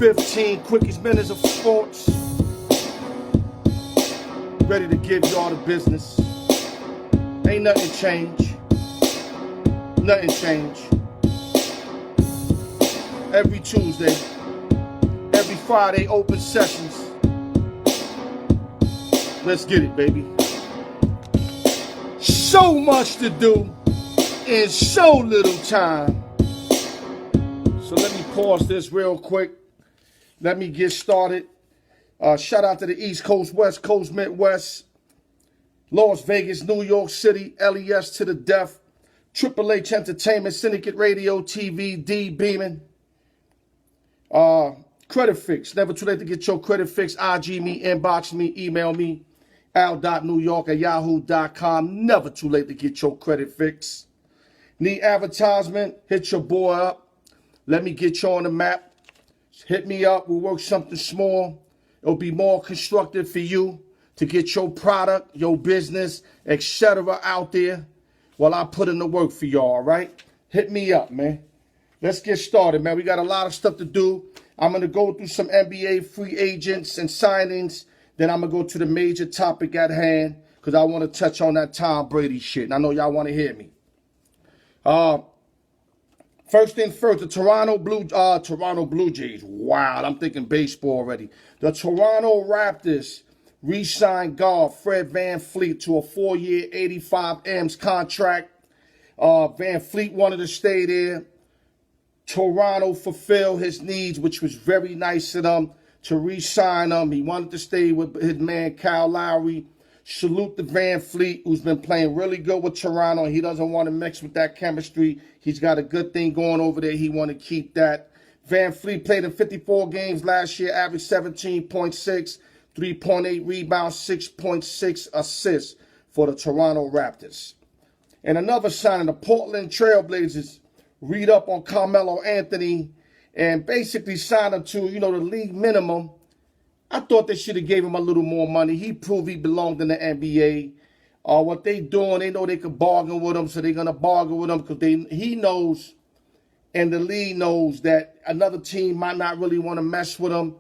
15 quickest minutes of sports. Ready to give y'all the business. Ain't nothing change. Nothing change. Every Tuesday, every Friday, open sessions. Let's get it, baby. So much to do in so little time. So let me pause this real quick. Let me get started. Shout out to the East Coast, West Coast, Midwest, Las Vegas, New York City, LES to the death, Triple H Entertainment, Syndicate Radio, TV, D, Beaming. Credit fix. Never too late to get your credit fix. IG me, inbox me, email me, al.newyork@yahoo.com. Never too late to get your credit fix. Need advertisement? Hit your boy up. Let me get you on the map. Hit me up. We'll work something small. It'll be more constructive for you to get your product, your business, etc. out there while I put in the work for y'all, all right? Hit me up, man. Let's get started, man. We got a lot of stuff to do. I'm going to go through some NBA free agents and signings. Then I'm going to go to the major topic at hand because I want to touch on that Tom Brady shit. And I know y'all want to hear me. First thing first, the Toronto Blue Jays. Wow, I'm thinking baseball already. The Toronto Raptors re-signed guard Fred VanVleet to a 4-year, 85 M's contract. VanVleet wanted to stay there. Toronto fulfilled his needs, which was very nice of them to re-sign him. He wanted to stay with his man Kyle Lowry. Salute to VanVleet, who's been playing really good with Toronto. He doesn't want to mix with that chemistry. He's got a good thing going over there. He want to keep that. VanVleet played in 54 games last year, averaged 17.6, 3.8 rebounds, 6.6 assists for the Toronto Raptors. And another signing, the Portland Trailblazers read up on Carmelo Anthony and basically signed him to, the league minimum. I thought they should have gave him a little more money. He proved he belonged in the NBA. What they doing, they know they could bargain with him, so they're going to bargain with him because he knows and the league knows that another team might not really want to mess with him.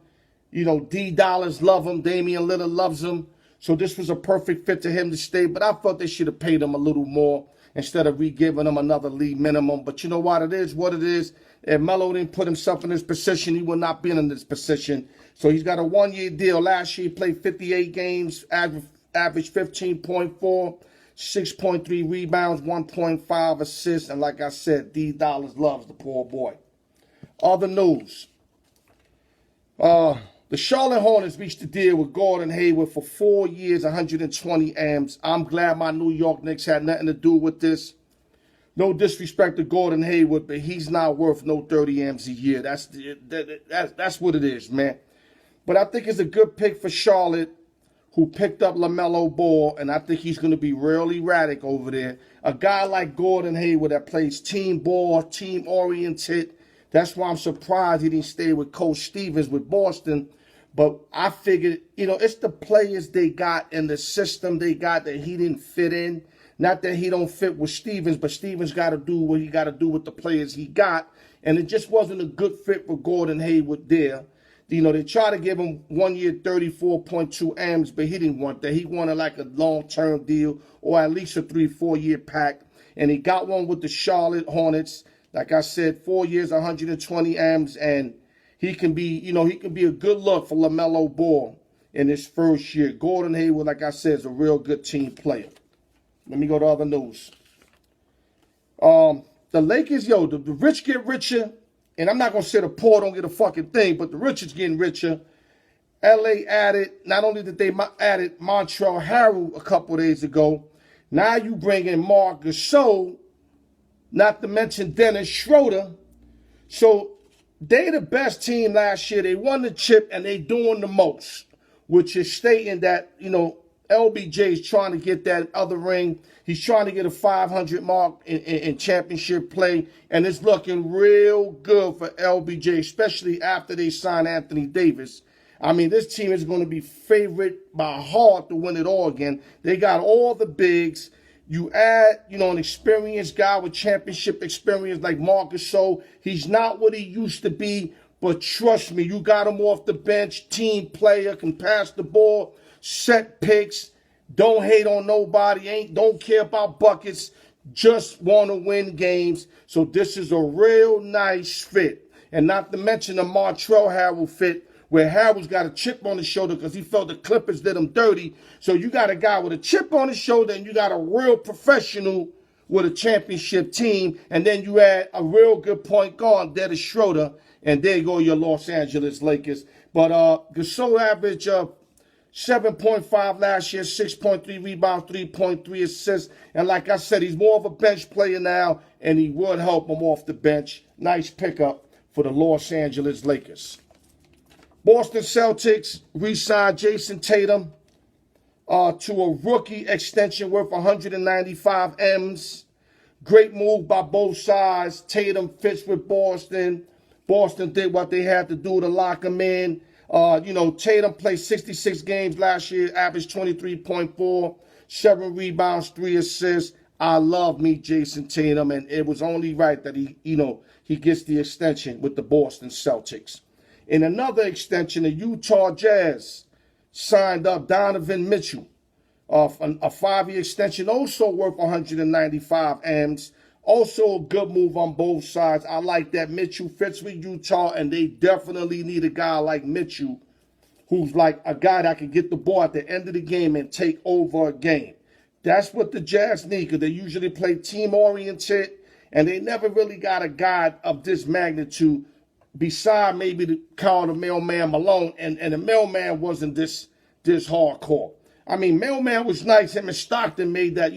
D Dollars love him. Damian Lillard loves him. So this was a perfect fit to him to stay. But I thought they should have paid him a little more instead of re-giving him another league minimum. But you know what? It is what it is. If Melo didn't put himself in this position, he would not be in this position. So he's got a 1-year deal. Last year he played 58 games, averaged 15.4, 6.3 rebounds, 1.5 assists. And like I said, D Dollars loves the poor boy. Other news. The Charlotte Hornets reached a deal with Gordon Hayward for 4 years, 120 M's. I'm glad my New York Knicks had nothing to do with this. No disrespect to Gordon Hayward, but he's not worth no 30 M's a year. That's what it is, man. But I think it's a good pick for Charlotte, who picked up LaMelo Ball, and I think he's going to be real erratic over there. A guy like Gordon Hayward that plays team ball, team-oriented. That's why I'm surprised he didn't stay with Coach Stevens with Boston. But I figured, it's the players they got and the system they got that he didn't fit in. Not that he don't fit with Stevens, but Stevens got to do what he got to do with the players he got. And it just wasn't a good fit for Gordon Hayward there. They tried to give him 1 year, 34.2 M's, but he didn't want that. He wanted like a long-term deal or at least a 3-4 year pack. And he got one with the Charlotte Hornets. Like I said, 4 years, 120 M's, and he can be, he can be a good look for LaMelo Ball in his first year. Gordon Hayward, like I said, is a real good team player. Let me go to other news. The Lakers, the rich get richer, and I'm not going to say the poor don't get a fucking thing, but the rich is getting richer. LA added, not only did they added Montrezl Harrell a couple days ago, now you bring in Marc Gasol, not to mention Dennis Schroeder. So they the best team last year. They won the chip, and they doing the most, which is stating that, LBJ is trying to get that other ring. He's trying to get a 500 mark in championship play, and it's looking real good for LBJ, especially after they sign Anthony Davis. I mean, this team is going to be favorite by heart to win it all again. They got all the bigs. You add, an experienced guy with championship experience like Marc Gasol. He's not what he used to be, But trust me, you got him off the bench, team player, can pass the ball, set picks, don't hate on nobody, don't care about buckets, just want to win games. So this is a real nice fit. And not to mention the Montrell Harrell fit, where Harrell's got a chip on his shoulder because he felt the Clippers did him dirty. So you got a guy with a chip on his shoulder, and you got a real professional with a championship team, and then you add a real good point guard, Dennis Schroeder, and there you go, your Los Angeles Lakers. But Gasol averaged 7.5 last year, 6.3 rebounds, 3.3 assists. And like I said, he's more of a bench player now, and he would help him off the bench. Nice pickup for the Los Angeles Lakers. Boston Celtics re-signed Jason Tatum to a rookie extension worth 195 M's. Great move by both sides. Tatum fits with Boston. Boston did what they had to do to lock him in. Tatum played 66 games last year, averaged 23.4, 7 rebounds, 3 assists. I love me Jason Tatum, and it was only right that he gets the extension with the Boston Celtics. In another extension, the Utah Jazz signed up Donovan Mitchell, a 5-year extension, also worth 195 M's. Also a good move on both sides. I like that Mitchell fits with Utah, and they definitely need a guy like Mitchell who's like a guy that can get the ball at the end of the game and take over a game. That's what the Jazz need, because they usually play team-oriented, and they never really got a guy of this magnitude beside maybe the call the Mailman Malone, and the Mailman wasn't this hardcore. I mean, Mailman was nice. Him and Stockton made that,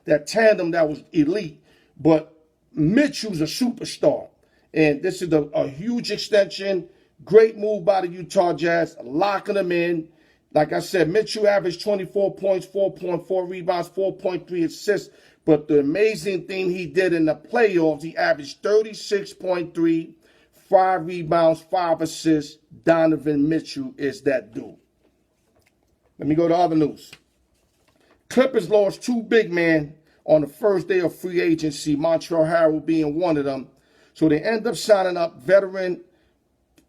that tandem that was elite. But Mitchell's a superstar. And this is a huge extension. Great move by the Utah Jazz, locking them in. Like I said, Mitchell averaged 24 points, 4.4 rebounds, 4.3 assists. But the amazing thing he did in the playoffs, he averaged 36.3, 5 rebounds, 5 assists. Donovan Mitchell is that dude. Let me go to other news. Clippers lost 2 big men on the first day of free agency, Montrell Harrell being one of them. So they end up signing up veteran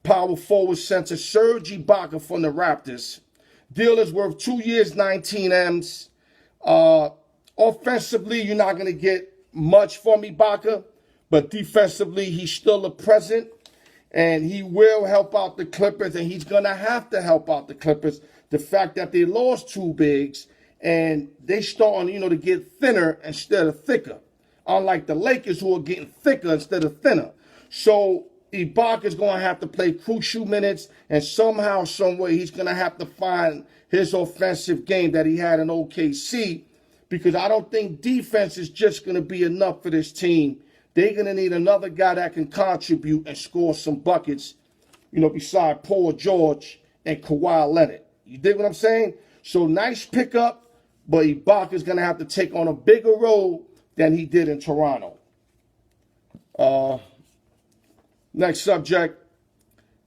power forward center Serge Ibaka from the Raptors. Deal is worth 2 years, 19 M's. Offensively, you're not going to get much from Ibaka, but defensively, he's still a present, and he will help out the Clippers, and he's going to have to help out the Clippers. The fact that they lost 2 bigs, and they starting, to get thinner instead of thicker. Unlike the Lakers, who are getting thicker instead of thinner. So Ibaka is going to have to play crucial minutes, and somehow, some way, he's going to have to find his offensive game that he had in OKC, because I don't think defense is just going to be enough for this team. They're going to need another guy that can contribute and score some buckets, beside Paul George and Kawhi Leonard. You dig what I'm saying? So nice pickup, but Ibaka is going to have to take on a bigger role than he did in Toronto. Next subject.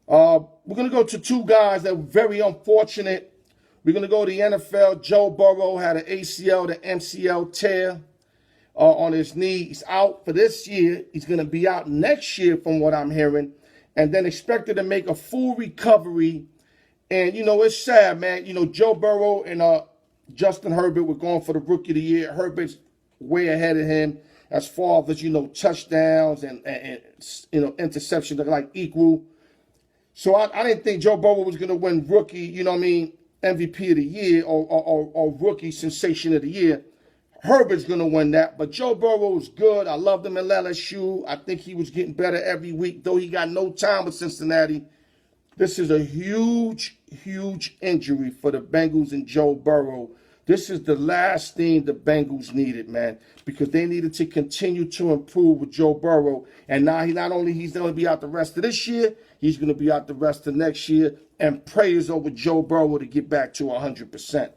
We're going to go to 2 guys that were very unfortunate. We're going to go to the NFL. Joe Burrow had an ACL to MCL tear on his knee. He's out for this year. He's going to be out next year from what I'm hearing. And then expected to make a full recovery. And, it's sad, man. Joe Burrow and Justin Herbert were going for the Rookie of the Year. Herbert's way ahead of him as far as, touchdowns and interceptions are like equal. So I didn't think Joe Burrow was going to win Rookie, MVP of the Year or Rookie Sensation of the Year. Herbert's going to win that. But Joe Burrow was good. I loved him at LSU. I think he was getting better every week, though he got no time with Cincinnati. This is a huge, huge injury for the Bengals and Joe Burrow. This is the last thing the Bengals needed, man, because they needed to continue to improve with Joe Burrow. And now he's going to be out the rest of this year, he's going to be out the rest of next year. And prayers over Joe Burrow to get back to 100%.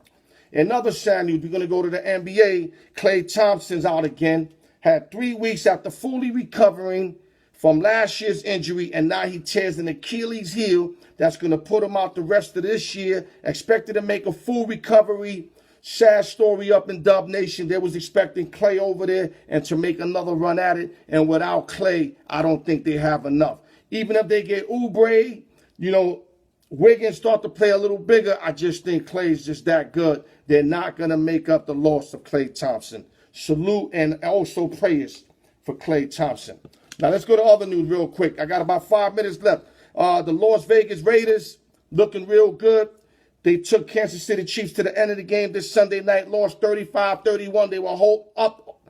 Another sad news, we're going to go to the NBA. Klay Thompson's out again. Had 3 weeks after fully recovering from last year's injury, and now he tears an Achilles heel. That's going to put him out the rest of this year. Expected to make a full recovery. Sad story up in Dub Nation. They was expecting Klay over there and to make another run at it. And without Klay, I don't think they have enough. Even if they get Oubre, Wiggins start to play a little bigger, I just think Klay's just that good. They're not going to make up the loss of Klay Thompson. Salute and also prayers for Klay Thompson. Now, let's go to other news real quick. I got about 5 minutes left. The Las Vegas Raiders looking real good. They took Kansas City Chiefs to the end of the game this Sunday night, lost 35-31. They were up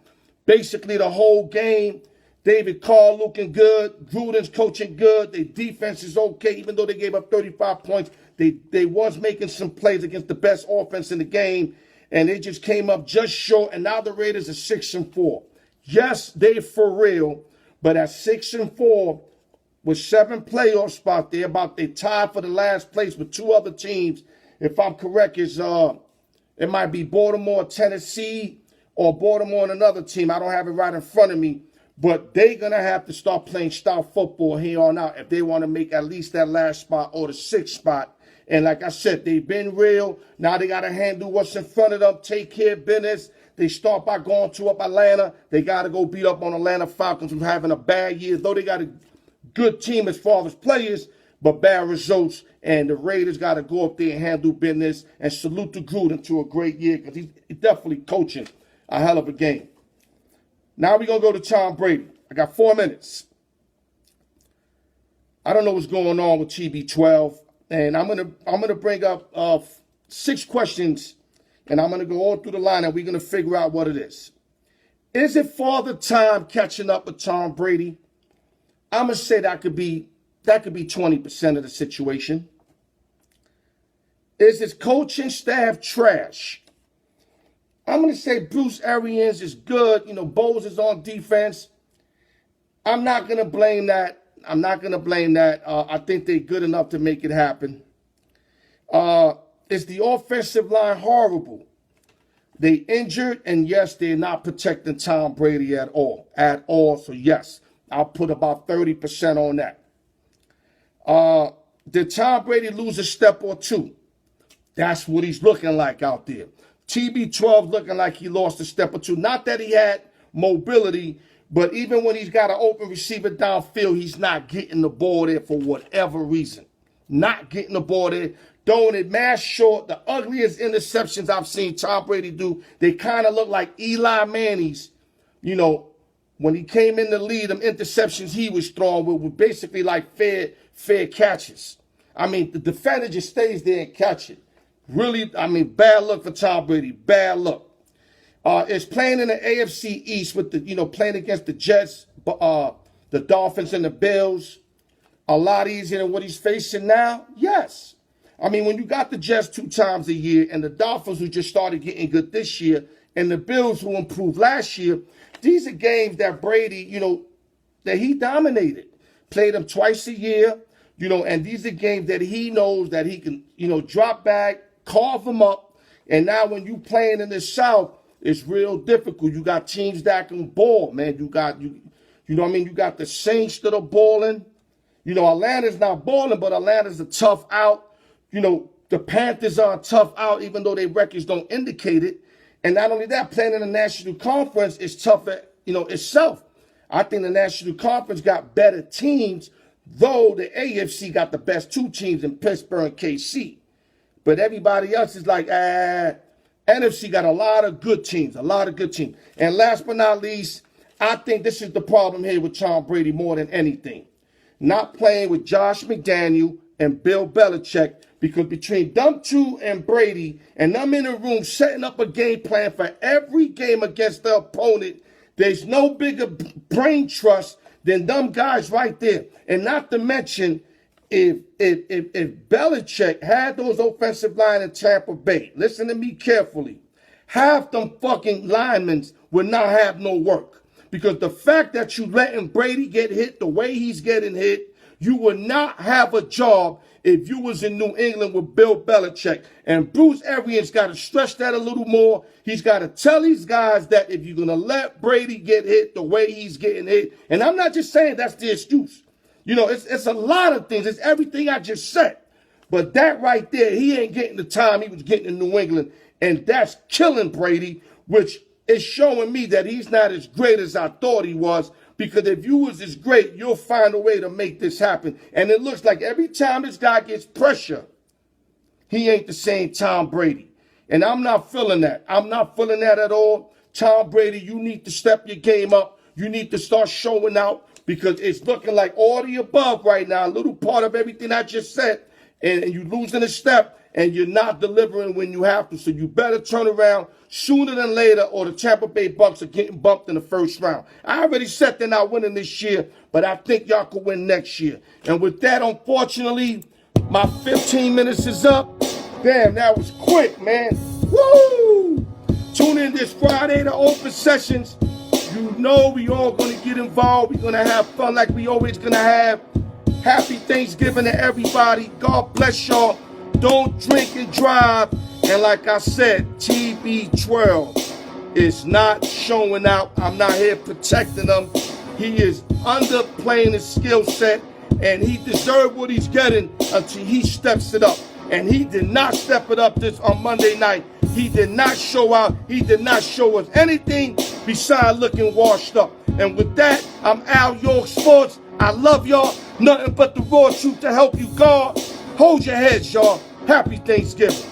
basically the whole game. David Carr looking good. Gruden's coaching good. Their defense is okay, even though they gave up 35 points. They was making some plays against the best offense in the game, and they just came up just short, and now the Raiders are 6-4. Yes, they for real, but at 6-4, with 7 playoff spots, they tied for the last place with 2 other teams. If I'm correct, it might be Baltimore, Tennessee, or Baltimore and another team. I don't have it right in front of me. But they're going to have to start playing style football here on out if they want to make at least that last spot or the 6th spot. And like I said, they've been real. Now they got to handle what's in front of them, take care of business. They start by going to up Atlanta. They got to go beat up on Atlanta Falcons, who's having a bad year. Though they got a good team as far as players, but bad results. And the Raiders got to go up there and handle business. And salute to Gruden to a great year, because he's definitely coaching a hell of a game. Now we're going to go to Tom Brady. I got 4 minutes. I don't know what's going on with T.B.12. And I'm gonna bring up 6 questions, and I'm going to go all through the line, and we're going to figure out what it is. Is it Father Time catching up with Tom Brady? I'm going to say that could be 20% of the situation. Is his coaching staff trash? I'm going to say Bruce Arians is good. Bowles is on defense. I'm not going to blame that. I think they're good enough to make it happen. Is the offensive line horrible? They injured, and yes, they're not protecting Tom Brady at all. So yes, I'll put about 30% on that. Did Tom Brady lose a step or 2? That's what he's looking like out there. TB12 looking like he lost a step or 2. Not that he had mobility, but even when he's got an open receiver downfield, he's not getting the ball there for whatever reason. Not getting the ball there. Throwing it mass short. The ugliest interceptions I've seen Tom Brady do, they kind of look like Eli Manning's. When he came in the lead, them interceptions he was throwing were basically like fair catches. The defender just stays there and catch it. Really, bad luck for Tom Brady. Bad luck. Is playing in the AFC East with playing against the Jets, the Dolphins, and the Bills a lot easier than what he's facing now? Yes. When you got the Jets 2 times a year, and the Dolphins who just started getting good this year, and the Bills who improved last year, these are games that Brady, that he dominated. Played them twice a year, and these are games that he knows that he can, drop back, carve them up. And now when you playing in the South, it's real difficult. You got teams that can ball, man. You got the Saints that are balling. Atlanta's not balling, but Atlanta's a tough out. The Panthers are a tough out, even though their records don't indicate it. And not only that, playing in the National Conference is tough itself. I think the National Conference got better teams, though the AFC got the best 2 teams in Pittsburgh and KC. But everybody else is like, NFC got a lot of good teams, And last but not least, I think this is the problem here with Tom Brady more than anything. Not playing with Josh McDaniel and Bill Belichick, because between them 2 and Brady and them in the room setting up a game plan for every game against the opponent, there's no bigger brain trust than them guys right there. And not to mention, if Belichick had those offensive line in Tampa Bay, listen to me carefully, half them fucking linemen would not have no work. Because the fact that you letting Brady get hit the way he's getting hit, you would not have a job if you was in New England with Bill Belichick. And Bruce Arians got to stress that a little more. He's got to tell these guys that if you're going to let Brady get hit the way he's getting hit, and I'm not just saying that's the excuse. It's a lot of things. It's everything I just said. But that right there, he ain't getting the time he was getting in New England. And that's killing Brady, which is showing me that he's not as great as I thought he was. Because if you was this great, you'll find a way to make this happen. And it looks like every time this guy gets pressure, he ain't the same Tom Brady. And I'm not feeling that. I'm not feeling that at all. Tom Brady, you need to step your game up. You need to start showing out, because it's looking like all the above right now, a little part of everything I just said, and you're losing a step, and you're not delivering when you have to. So you better turn around sooner than later, or the Tampa Bay Bucks are getting bumped in the first round. I already said they're not winning this year, but I think y'all could win next year. And with that, unfortunately, my 15 minutes is up. Damn, that was quick, man. Woo! Tune in this Friday to Open Sessions. You know we all going to get involved. We're going to have fun like we always going to have. Happy Thanksgiving to everybody. God bless y'all. Don't drink and drive. And like I said, TB12 is not showing out. I'm not here protecting him. He is underplaying his skill set, and he deserves what he's getting until he steps it up. And he did not step it up this on Monday night. He did not show out. He did not show us anything besides looking washed up. And with that, I'm Al York Sports. I love y'all. Nothing but the raw truth to help you guard. Hold your heads, y'all. Happy Thanksgiving.